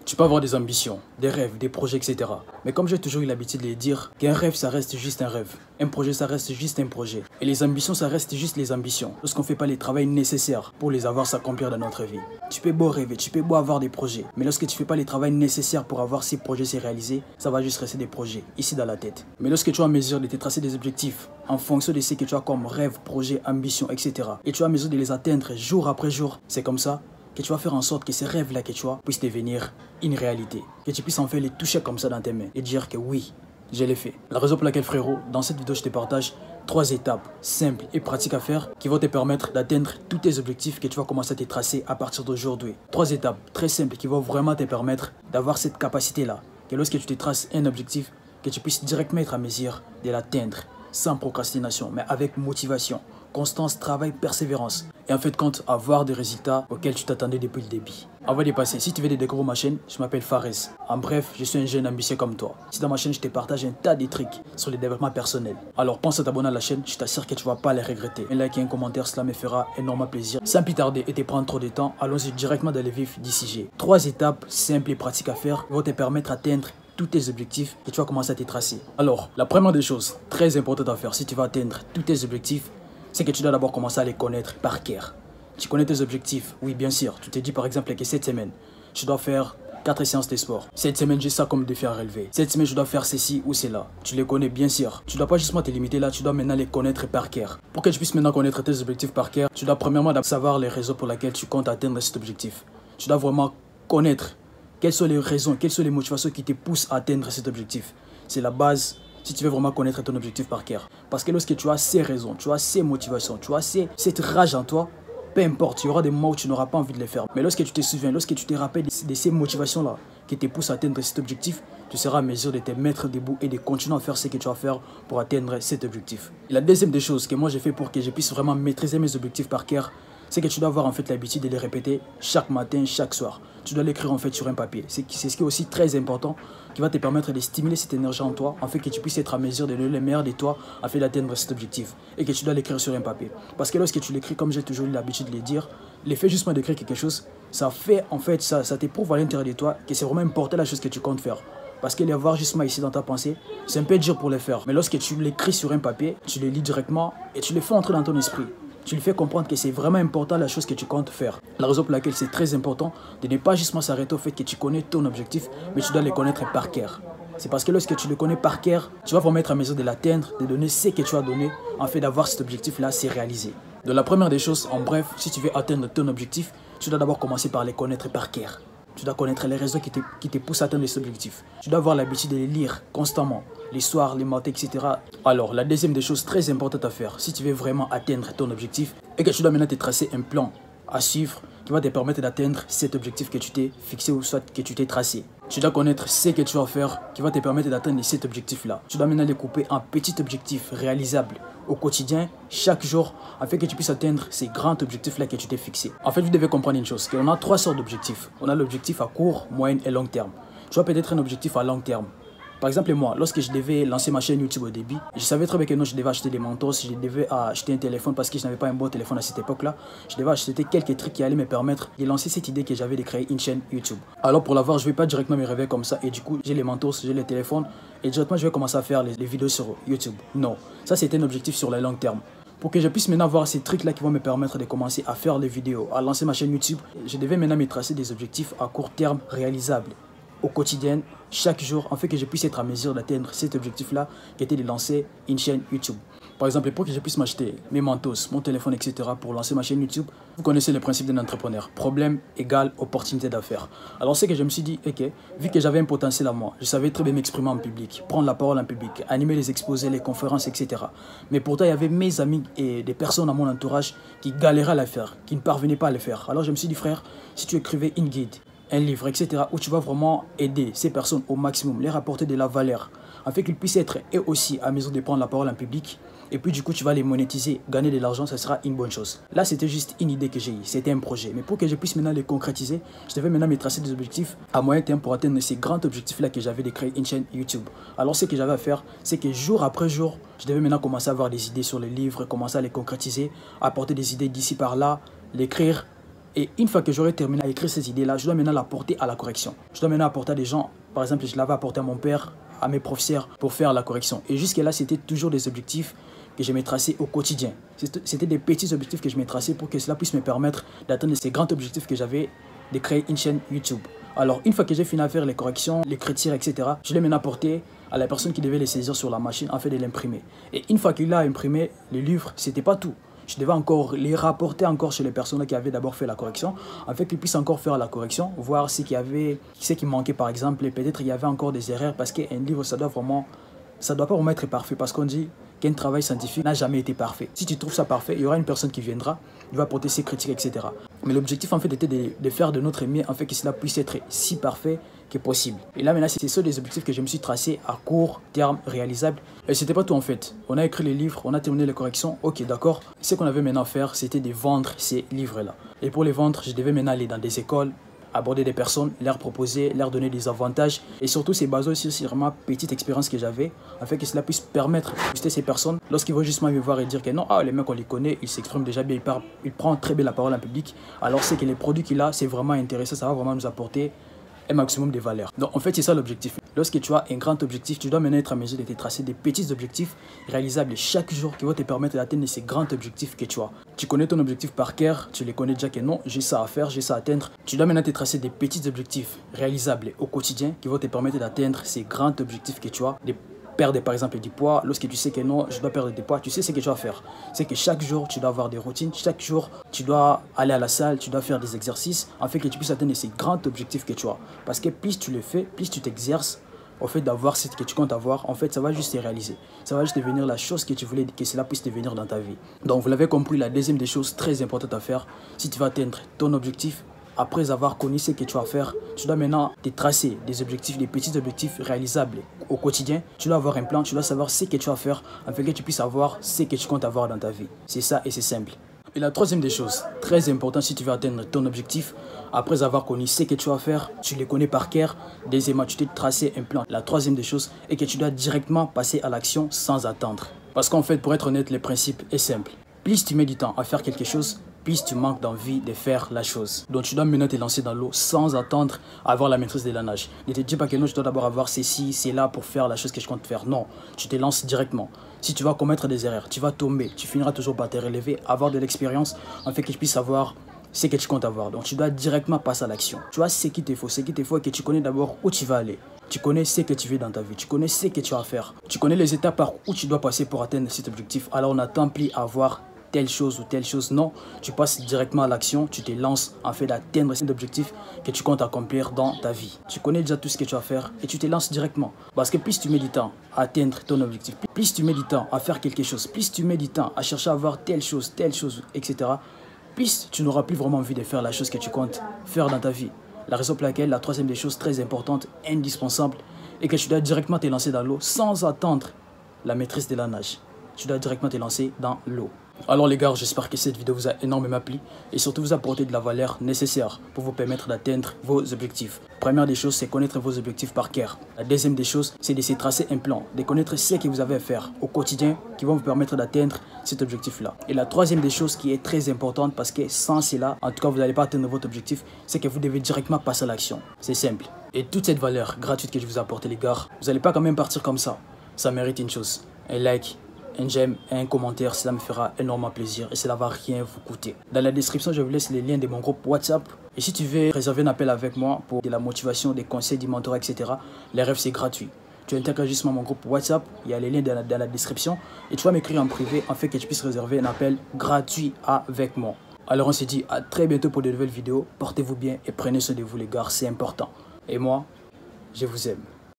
Tu peux avoir des ambitions, des rêves, des projets, etc. Mais comme j'ai toujours eu l'habitude de les dire, qu'un rêve, ça reste juste un rêve. Un projet, ça reste juste un projet. Et les ambitions, ça reste juste les ambitions. Lorsqu'on ne fait pas les travaux nécessaires pour les avoir s'accomplir dans notre vie. Tu peux beau rêver, tu peux beau avoir des projets. Mais lorsque tu ne fais pas les travaux nécessaires pour avoir ces projets se réaliser, ça va juste rester des projets, ici dans la tête. Mais lorsque tu es en mesure de te tracer des objectifs, en fonction de ce que tu as comme rêve, projet, ambition, etc. Et tu es en mesure de les atteindre jour après jour, c'est comme ça que tu vas faire en sorte que ces rêves-là que tu as puissent devenir une réalité. Que tu puisses enfin les toucher comme ça dans tes mains et dire que oui, je l'ai fait. La raison pour laquelle, frérot, dans cette vidéo, je te partage 3 étapes simples et pratiques à faire qui vont te permettre d'atteindre tous tes objectifs que tu vas commencer à te tracer à partir d'aujourd'hui. 3 étapes très simples qui vont vraiment te permettre d'avoir cette capacité-là. Que lorsque tu te traces un objectif, que tu puisses directement être à mesure de l'atteindre sans procrastination, mais avec motivation, constance, travail, persévérance. Et en fait, compte avoir des résultats auxquels tu t'attendais depuis le début. Avant de passer, si tu veux découvrir ma chaîne, je m'appelle Fares. En bref, je suis un jeune ambitieux comme toi. Si dans ma chaîne, je te partage un tas de trucs sur le développement personnel. Alors pense à t'abonner à la chaîne, je t'assure que tu ne vas pas les regretter. Un like et un commentaire, cela me fera énormément plaisir. Sans plus tarder et te prendre trop de temps, allons-y directement dans le vif du sujet. 3 étapes simples et pratiques à faire qui vont te permettre d'atteindre tous tes objectifs et tu vas commencer à te tracer. Alors, la première des choses très importante à faire si tu vas atteindre tous tes objectifs, c'est que tu dois d'abord commencer à les connaître par cœur. Tu connais tes objectifs, oui bien sûr. Tu te dis par exemple que cette semaine, je dois faire 4 séances de sport. Cette semaine, j'ai ça comme défi à relever. Cette semaine, je dois faire ceci ou cela. Tu les connais bien sûr. Tu ne dois pas justement te limiter là, tu dois maintenant les connaître par cœur. Pour que tu puisses maintenant connaître tes objectifs par cœur, tu dois premièrement savoir les raisons pour lesquelles tu comptes atteindre cet objectif. Tu dois vraiment connaître quelles sont les raisons, quelles sont les motivations qui te poussent à atteindre cet objectif. C'est la base si tu veux vraiment connaître ton objectif par cœur. Parce que lorsque tu as ces raisons, tu as ces motivations, tu as cette rage en toi, peu importe, il y aura des moments où tu n'auras pas envie de les faire. Mais lorsque tu te souviens, lorsque tu te rappelles de ces motivations-là qui te poussent à atteindre cet objectif, tu seras à mesure de te mettre debout et de continuer à faire ce que tu vas faire pour atteindre cet objectif. Et la deuxième des choses que moi j'ai fait pour que je puisse vraiment maîtriser mes objectifs par cœur, c'est que tu dois avoir en fait l'habitude de les répéter chaque matin, chaque soir. Tu dois l'écrire en fait sur un papier. C'est ce qui est aussi très important, qui va te permettre de stimuler cette énergie en toi, en fait que tu puisses être à mesure de donner le meilleur de toi afin d'atteindre cet objectif. Et que tu dois l'écrire sur un papier. Parce que lorsque tu l'écris, comme j'ai toujours eu l'habitude de le dire, l'effet justement d'écrire quelque chose, ça fait en fait, ça te prouve à l'intérieur de toi que c'est vraiment important la chose que tu comptes faire. Parce que les voir justement ici dans ta pensée, c'est un peu dur pour les faire. Mais lorsque tu l'écris sur un papier, tu le lis directement et tu le fais entrer dans ton esprit. Tu lui fais comprendre que c'est vraiment important la chose que tu comptes faire. La raison pour laquelle c'est très important de ne pas justement s'arrêter au fait que tu connais ton objectif, mais tu dois le connaître par cœur. C'est parce que lorsque tu le connais par cœur, tu vas vraiment être à mesure de l'atteindre, de donner ce que tu as donné, en fait d'avoir cet objectif-là, c'est réalisé. Donc la première des choses, en bref, si tu veux atteindre ton objectif, tu dois d'abord commencer par les connaître par cœur. Tu dois connaître les raisons qui te poussent à atteindre cet objectif. Tu dois avoir l'habitude de les lire constamment, les soirs, les matins, etc. Alors, la deuxième des choses très importantes à faire, si tu veux vraiment atteindre ton objectif, et que tu dois maintenant te tracer un plan à suivre qui va te permettre d'atteindre cet objectif que tu t'es fixé ou soit que tu t'es tracé. Tu dois connaître ce que tu vas faire qui va te permettre d'atteindre cet objectif-là. Tu dois maintenant les couper en petits objectifs réalisables au quotidien, chaque jour, afin que tu puisses atteindre ces grands objectifs-là que tu t'es fixé. En fait, vous devez comprendre une chose, qu'on a 3 sortes d'objectifs. On a l'objectif à court, moyen et long terme. Tu vois peut-être un objectif à long terme. Par exemple, moi, lorsque je devais lancer ma chaîne YouTube au début, je savais très bien que non, je devais acheter des manteaux, je devais acheter un téléphone parce que je n'avais pas un bon téléphone à cette époque-là. Je devais acheter quelques trucs qui allaient me permettre de lancer cette idée que j'avais de créer une chaîne YouTube. Alors pour l'avoir, je ne vais pas directement me réveiller comme ça et du coup, j'ai les manteaux, j'ai les téléphones et directement, je vais commencer à faire les vidéos sur YouTube. Non, ça c'était un objectif sur le long terme. Pour que je puisse maintenant avoir ces trucs-là qui vont me permettre de commencer à faire les vidéos, à lancer ma chaîne YouTube, je devais maintenant me tracer des objectifs à court terme réalisables. Au quotidien, chaque jour, afin que je puisse être à mesure d'atteindre cet objectif-là qui était de lancer une chaîne YouTube. Par exemple, pour que je puisse m'acheter mes manteaux, mon téléphone, etc. pour lancer ma chaîne YouTube, vous connaissez le principe d'un entrepreneur. Problème égale opportunité d'affaires. Alors c'est que je me suis dit, ok, vu que j'avais un potentiel à moi, je savais très bien m'exprimer en public, prendre la parole en public, animer les exposés, les conférences, etc. Mais pourtant, il y avait mes amis et des personnes à mon entourage qui galéraient à le faire, qui ne parvenaient pas à le faire. Alors je me suis dit, frère, si tu écrivais une guide, un livre, etc., où tu vas vraiment aider ces personnes au maximum, les rapporter de la valeur, afin qu'ils puissent être eux aussi à mesure de prendre la parole en public, et puis du coup tu vas les monétiser, gagner de l'argent, ça sera une bonne chose. Là c'était juste une idée que j'ai eue, c'était un projet, mais pour que je puisse maintenant les concrétiser, je devais maintenant me tracer des objectifs à moyen terme pour atteindre ces grands objectifs-là que j'avais de créer une chaîne YouTube. Alors ce que j'avais à faire, c'est que jour après jour, je devais maintenant commencer à avoir des idées sur les livres, commencer à les concrétiser, apporter des idées d'ici par là, l'écrire, Et une fois que j'aurai terminé à écrire ces idées-là, je dois maintenant l'apporter à la correction. Je dois maintenant apporter à des gens, par exemple, je l'avais apporté à mon père, à mes professeurs pour faire la correction. Et jusque-là, c'était toujours des objectifs que je m'ai tracés au quotidien. C'était des petits objectifs que je m'ai tracés pour que cela puisse me permettre d'atteindre ces grands objectifs que j'avais de créer une chaîne YouTube. Alors, une fois que j'ai fini à faire les corrections, l'écriture, etc., je l'ai maintenant apporté à la personne qui devait les saisir sur la machine afin de l'imprimer. Et une fois qu'il a imprimé le livre, c'était pas tout. Je devais encore les rapporter encore chez les personnes qui avaient d'abord fait la correction, afin qu'ils puissent encore faire la correction, voir ce qui manquait par exemple, et peut-être il y avait encore des erreurs, parce qu'un livre, ça doit pas vraiment être parfait, parce qu'on dit qu'un travail scientifique n'a jamais été parfait. Si tu trouves ça parfait, il y aura une personne qui viendra, il va apporter ses critiques, etc. Mais l'objectif en fait était de faire de notre mieux, en fait que cela puisse être si parfait que possible. Et là maintenant, c'est ceux des objectifs que je me suis tracés à court terme, réalisables. Et c'était pas tout en fait. On a écrit les livres, on a terminé les corrections, ok d'accord. Ce qu'on avait maintenant à faire, c'était de vendre ces livres-là. Et pour les vendre, je devais maintenant aller dans des écoles, aborder des personnes, leur proposer, leur donner des avantages. Et surtout, c'est basé aussi sur ma petite expérience que j'avais, afin que cela puisse permettre de booster ces personnes lorsqu'ils vont justement me voir et dire que non, les mecs on les connaît, ils s'expriment déjà bien, ils prennent très bien la parole en public. Alors c'est que les produits qu'il a, c'est vraiment intéressant, ça va vraiment nous apporter un maximum de valeur. Donc en fait, c'est ça l'objectif. Lorsque tu as un grand objectif, tu dois maintenant être en mesure de te tracer des petits objectifs réalisables chaque jour qui vont te permettre d'atteindre ces grands objectifs que tu as. Tu connais ton objectif par cœur, tu les connais déjà que non, j'ai ça à faire, j'ai ça à atteindre. Tu dois maintenant te tracer des petits objectifs réalisables au quotidien qui vont te permettre d'atteindre ces grands objectifs que tu as. Perdre par exemple du poids, lorsque tu sais que non, je dois perdre du poids, tu sais ce que tu vas faire. C'est que chaque jour, tu dois avoir des routines, chaque jour, tu dois aller à la salle, tu dois faire des exercices, afin que tu puisses atteindre ces grands objectifs que tu as. Parce que plus tu le fais, plus tu t'exerces, au fait d'avoir ce que tu comptes avoir, en fait, ça va juste se réaliser. Ça va juste devenir la chose que tu voulais que cela puisse devenir dans ta vie. Donc, vous l'avez compris, la deuxième des choses très importantes à faire, si tu vas atteindre ton objectif, après avoir connu ce que tu vas faire, tu dois maintenant te tracer des objectifs, des petits objectifs réalisables au quotidien. Tu dois avoir un plan, tu dois savoir ce que tu vas faire afin que tu puisses avoir ce que tu comptes avoir dans ta vie. C'est ça et c'est simple. Et la troisième des choses, très importante si tu veux atteindre ton objectif, après avoir connu ce que tu vas faire, tu les connais par cœur, deuxièmement, tu t'es tracé un plan. La troisième des choses est que tu dois directement passer à l'action sans attendre. Parce qu'en fait, pour être honnête, le principe est simple. Plus tu mets du temps à faire quelque chose, plus tu manques d'envie de faire la chose. Donc tu dois maintenant te lancer dans l'eau sans attendre à avoir la maîtrise de la nage. Ne te dis pas que non, je dois d'abord avoir ceci, c'est là pour faire la chose que je compte faire. Non, tu te lances directement. Si tu vas commettre des erreurs, tu vas tomber, tu finiras toujours par te relever, avoir de l'expérience, afin que tu puisses savoir ce que tu comptes avoir. Donc tu dois directement passer à l'action. Tu vois ce qu'il te faut et que tu connais d'abord où tu vas aller. Tu connais ce que tu veux dans ta vie, tu connais ce que tu vas faire. Tu connais les étapes par où tu dois passer pour atteindre cet objectif. Alors on n'attend plus à avoir telle chose ou telle chose, non, tu passes directement à l'action, tu te lances en fait d'atteindre cet objectif que tu comptes accomplir dans ta vie. Tu connais déjà tout ce que tu vas faire et tu te lances directement. Parce que plus tu mets du temps à atteindre ton objectif, plus tu mets du temps à faire quelque chose, plus tu mets du temps à chercher à avoir telle chose, etc., plus tu n'auras plus vraiment envie de faire la chose que tu comptes faire dans ta vie. La raison pour laquelle la troisième des choses très importantes, indispensable, est que tu dois directement te lancer dans l'eau sans attendre la maîtrise de la nage. Tu dois directement te lancer dans l'eau. Alors les gars, j'espère que cette vidéo vous a énormément plu et surtout vous apporté de la valeur nécessaire pour vous permettre d'atteindre vos objectifs. Première des choses, c'est connaître vos objectifs par cœur. La deuxième des choses, c'est de se tracer un plan, de connaître ce que vous avez à faire au quotidien qui vont vous permettre d'atteindre cet objectif-là. Et la troisième des choses qui est très importante parce que sans cela, en tout cas vous n'allez pas atteindre votre objectif, c'est que vous devez directement passer à l'action. C'est simple. Et toute cette valeur gratuite que je vous ai apportée les gars, vous n'allez pas quand même partir comme ça. Ça mérite une chose, un like, un j'aime et un commentaire, cela me fera énormément plaisir et cela va rien vous coûter. Dans la description, je vous laisse les liens de mon groupe WhatsApp. Et si tu veux réserver un appel avec moi pour de la motivation, des conseils, du mentorat, etc., les rêves c'est gratuit. Tu intègres justement mon groupe WhatsApp, il y a les liens dans la description et tu vas m'écrire en privé afin que tu puisses réserver un appel gratuit avec moi. Alors on se dit à très bientôt pour de nouvelles vidéos. Portez-vous bien et prenez soin de vous les gars, c'est important. Et moi, je vous aime.